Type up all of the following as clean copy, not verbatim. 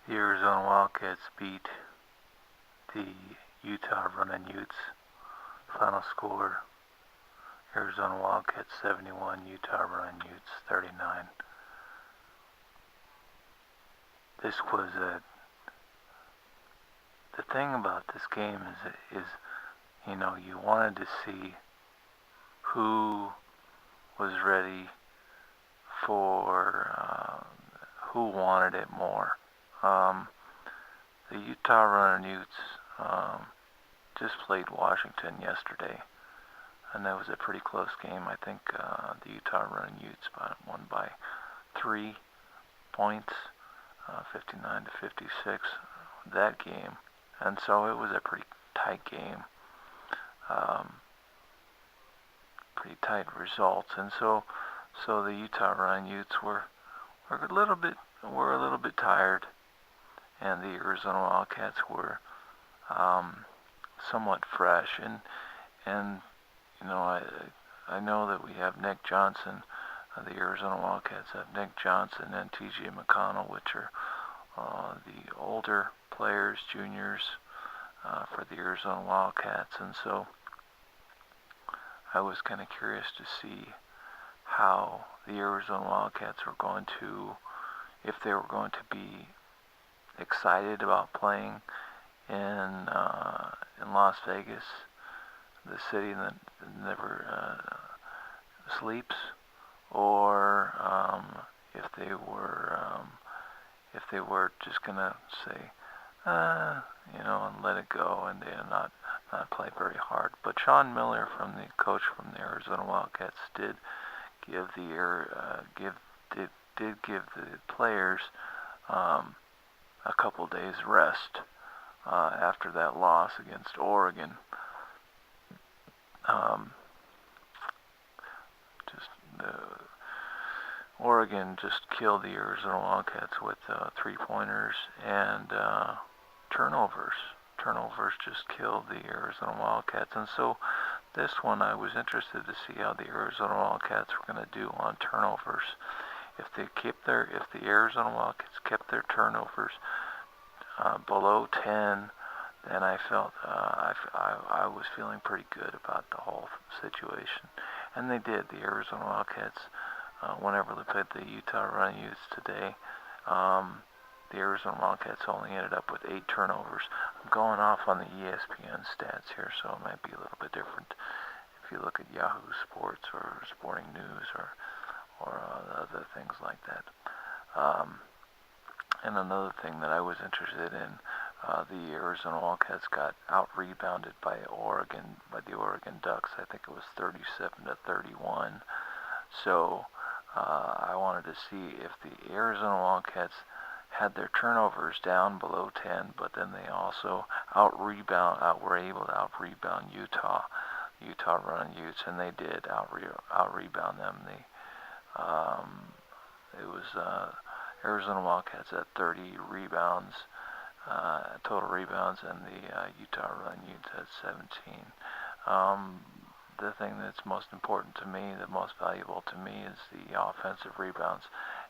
The Arizona Wildcats beat the Utah Runnin Utes. Final score, Arizona Wildcats 71, Utah Runnin Utes 39. This was the thing about this game is you wanted to see who was ready for who wanted it more. The Utah Runnin Utes just played Washington yesterday, and that was a pretty close game. I think the Utah Runnin Utes won by 3 points, 59 to 56, that game, and so it was a pretty tight game, pretty tight results, and so the Utah Runnin Utes were a little bit tired, and the Arizona Wildcats were somewhat fresh, and I know that we have Nick Johnson. The Arizona Wildcats have Nick Johnson and T.J. McConnell, which are the older players, juniors, for the Arizona Wildcats, and so I was kind of curious to see how the Arizona Wildcats were going to, if they were going to be excited about playing in Las Vegas, the city that never sleeps, or if they were just gonna say, and let it go and not play very hard. But Sean Miller, from the coach from the Arizona Wildcats, did give the players a couple days rest after that loss against Oregon. Oregon just killed the Arizona Wildcats with 3-pointers and turnovers. Turnovers just killed the Arizona Wildcats, and so this one I was interested to see how the Arizona Wildcats were going to do on turnovers. If the Arizona Wildcats kept their turnovers below 10, then I felt I was feeling pretty good about the whole situation, and they did. The Arizona Wildcats, whenever they played the Utah Runnin Utes today, the Arizona Wildcats only ended up with 8 turnovers. I'm going off on the ESPN stats here, so it might be a little bit different if you look at Yahoo Sports or Sporting News or other things like that. And another thing that I was interested in, the Arizona Wildcats got out-rebounded by the Oregon Ducks. I think it was 37 to 31. So I wanted to see if the Arizona Wildcats had their turnovers down below 10, but then they also were able to out-rebound Utah Runnin Utes, and they did out-rebound them. It was Arizona Wildcats at 30 rebounds, total rebounds, and the Utah Runnin Utes at 17. The thing that's most important to me, the most valuable to me, is the offensive rebounds.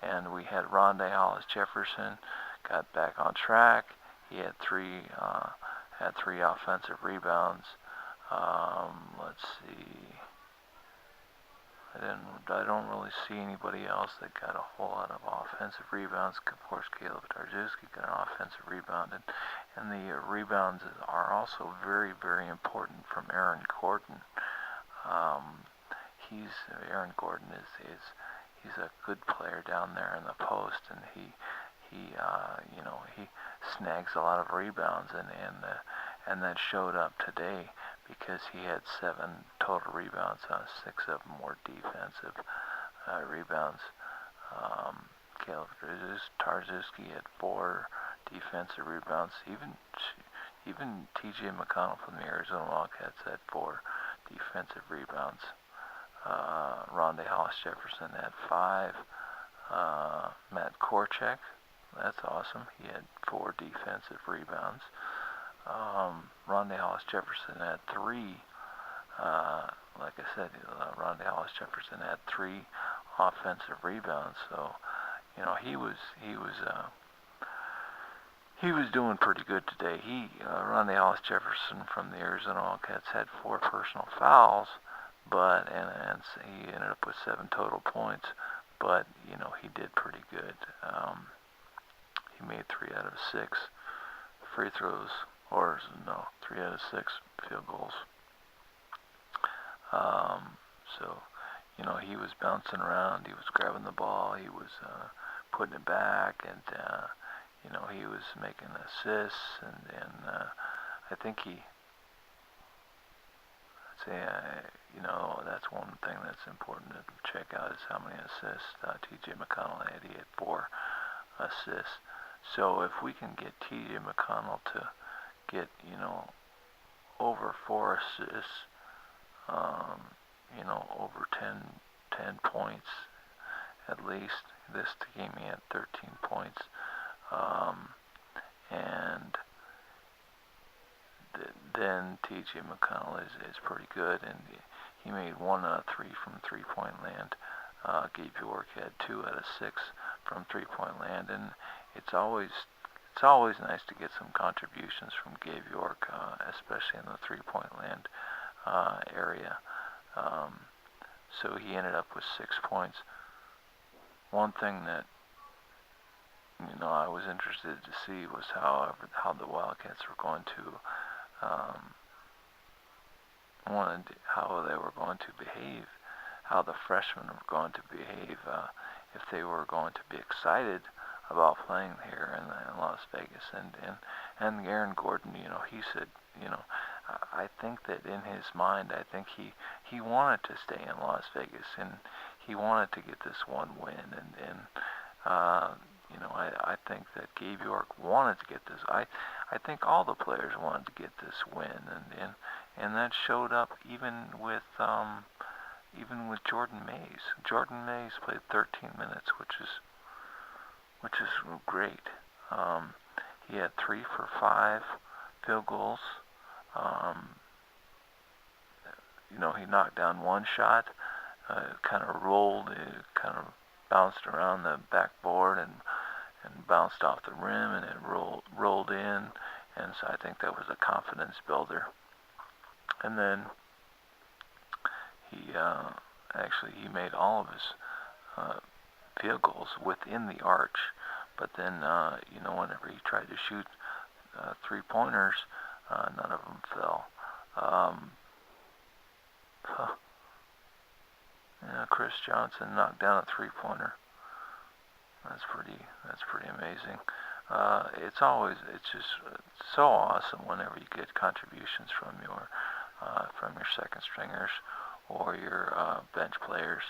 And we had Rondé Hollis-Jefferson got back on track. He had three offensive rebounds. Let's see. I don't really see anybody else that got a whole lot of offensive rebounds. Of course, Caleb Tarczewski got an offensive rebound, and the rebounds are also very, very important from Aaron Gordon. Aaron Gordon he's a good player down there in the post, and he snags a lot of rebounds, and that showed up today because he had 7 total rebounds. 6 of them were defensive rebounds. Caleb Tarczewski had 4 defensive rebounds. Even T.J. McConnell from the Arizona Wildcats had 4 defensive rebounds. Rondé Hollis-Jefferson had 5. Matt Korchak, that's awesome. He had 4 defensive rebounds. Rondé Hollis-Jefferson had 3. Like I said, Rondé Hollis-Jefferson had 3 offensive rebounds. So, he was he was doing pretty good today. Ronnie Hollis-Jefferson from the Arizona Wildcats had 4 personal fouls, but and he ended up with 7 total points. But he did pretty good. He made 3 out of 6 free throws, or no, 3 out of 6 field goals. So he was bouncing around. He was grabbing the ball. He was putting it back, and he was making assists, and I think that's one thing that's important to check out is how many assists T.J. McConnell had. He had 4 assists. So if we can get T.J. McConnell to get, over 4 assists, over 10 points at least. This game he had 13 points. And then T.J. McConnell is pretty good, and he made 1 out of 3 from 3-point land. Gabe York had 2 out of 6 from 3-point land, and it's always nice to get some contributions from Gabe York, especially in the 3-point land area. So he ended up with 6 points. One thing that I was interested to see was how the Wildcats were going to how they were going to behave, how the freshmen were going to behave, if they were going to be excited about playing here in Las Vegas. And Aaron Gordon, he said, I think that in his mind, I think he wanted to stay in Las Vegas, and he wanted to get this one win, and I think that Gabe York wanted to get this. I think all the players wanted to get this win, and that showed up even with Jordan Mays. Jordan Mays played 13 minutes, which is great. He had 3 for 5 field goals. He knocked down 1 shot, kind of bounced around the backboard and bounced off the rim, and it rolled in, and so I think that was a confidence builder. And then he made all of his field goals within the arch, but then whenever he tried to shoot 3-pointers, none of them fell. Chris Johnson knocked down a 3-pointer. That's pretty amazing. It's just so awesome whenever you get contributions from your second stringers or your bench players.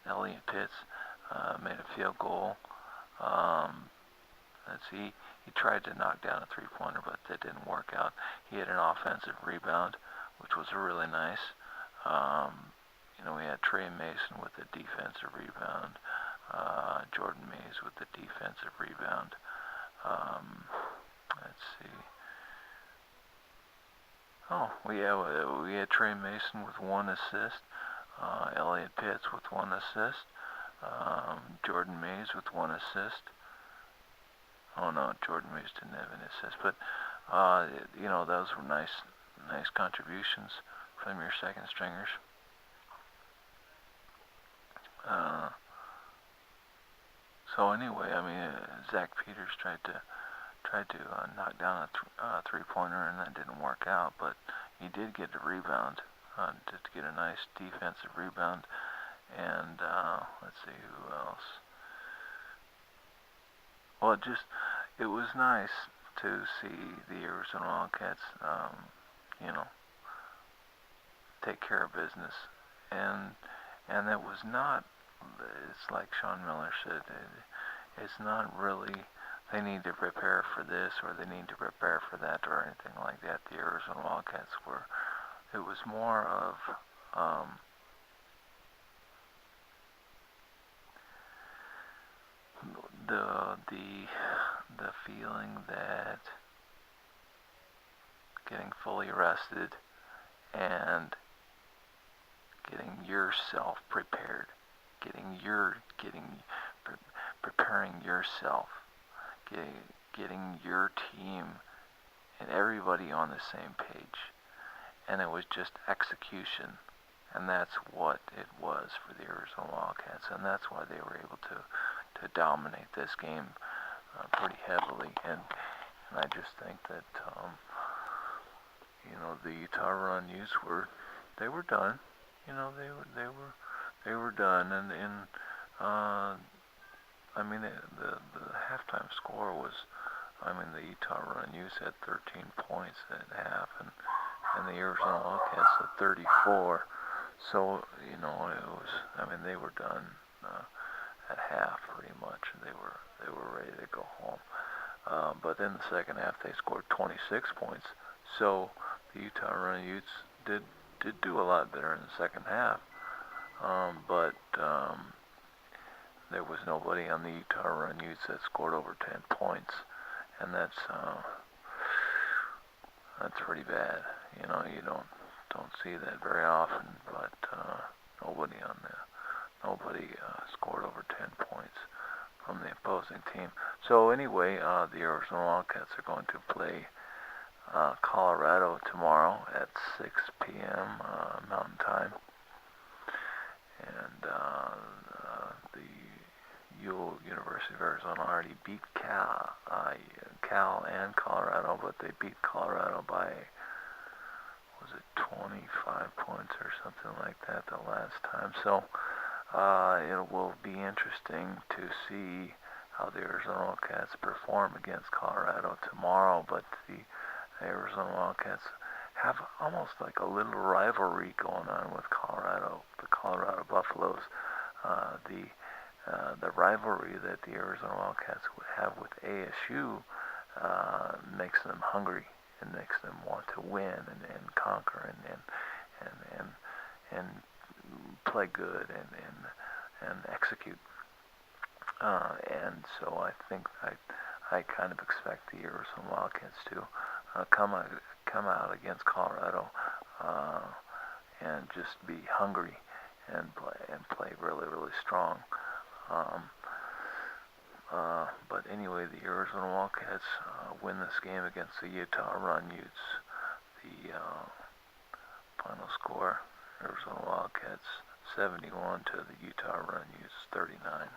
Elliot Pitts made a field goal. He tried to knock down a 3-pointer, but that didn't work out. He had an offensive rebound, which was really nice. We had Trey Mason with the defensive rebound, Jordan Mays with the defensive rebound. Let's see. We had Trey Mason with 1 assist, Elliot Pitts with 1 assist, Jordan Mays with 1 assist. Oh no, Jordan Mays didn't have an assist, but those were nice contributions from your second stringers. So anyway, Zach Peters tried to knock down a 3-pointer, and that didn't work out, but he did get a rebound, to get a nice defensive rebound. And let's see who else. Well, it was nice to see the Arizona Wildcats, take care of business, and it was not. It's like Sean Miller said. It's not really they need to prepare for this or they need to prepare for that or anything like that. The Arizona Wildcats were. It was more of the feeling that getting fully rested and getting yourself prepared, preparing yourself, getting your team and everybody on the same page. And it was just execution. And that's what it was for the Arizona Wildcats. And that's why they were able to dominate this game pretty heavily. And I just think that, the Utah Run Utes they were done. They were done. And the halftime score was, the Utah Run Utes had 13 points at half, and the Arizona Wildcats had 34. So, it was, they were done at half pretty much. They were ready to go home. But in the second half, they scored 26 points. So the Utah Run Utes did do a lot better in the second half. But there was nobody on the Utah Run Utes that scored over 10 points, and that's pretty bad. You don't see that very often, but nobody scored over 10 points from the opposing team. So anyway, the Arizona Wildcats are going to play Colorado tomorrow at 6 p.m. Mountain Time, and the University of Arizona already beat Cal and Colorado, but they beat Colorado by, was it 25 points or something like that the last time. So it will be interesting to see how the Arizona Wildcats perform against Colorado tomorrow. But the Arizona Wildcats have almost like a little rivalry going on with Colorado, the Colorado Buffaloes. The rivalry that the Arizona Wildcats would have with ASU makes them hungry and makes them want to win and conquer and play good and execute. And so I think I kind of expect the Arizona Wildcats to come out against Colorado and just be hungry and play really, really strong. But anyway, the Arizona Wildcats win this game against the Utah Run Utes. The final score, Arizona Wildcats 71 to the Utah Run Utes 39.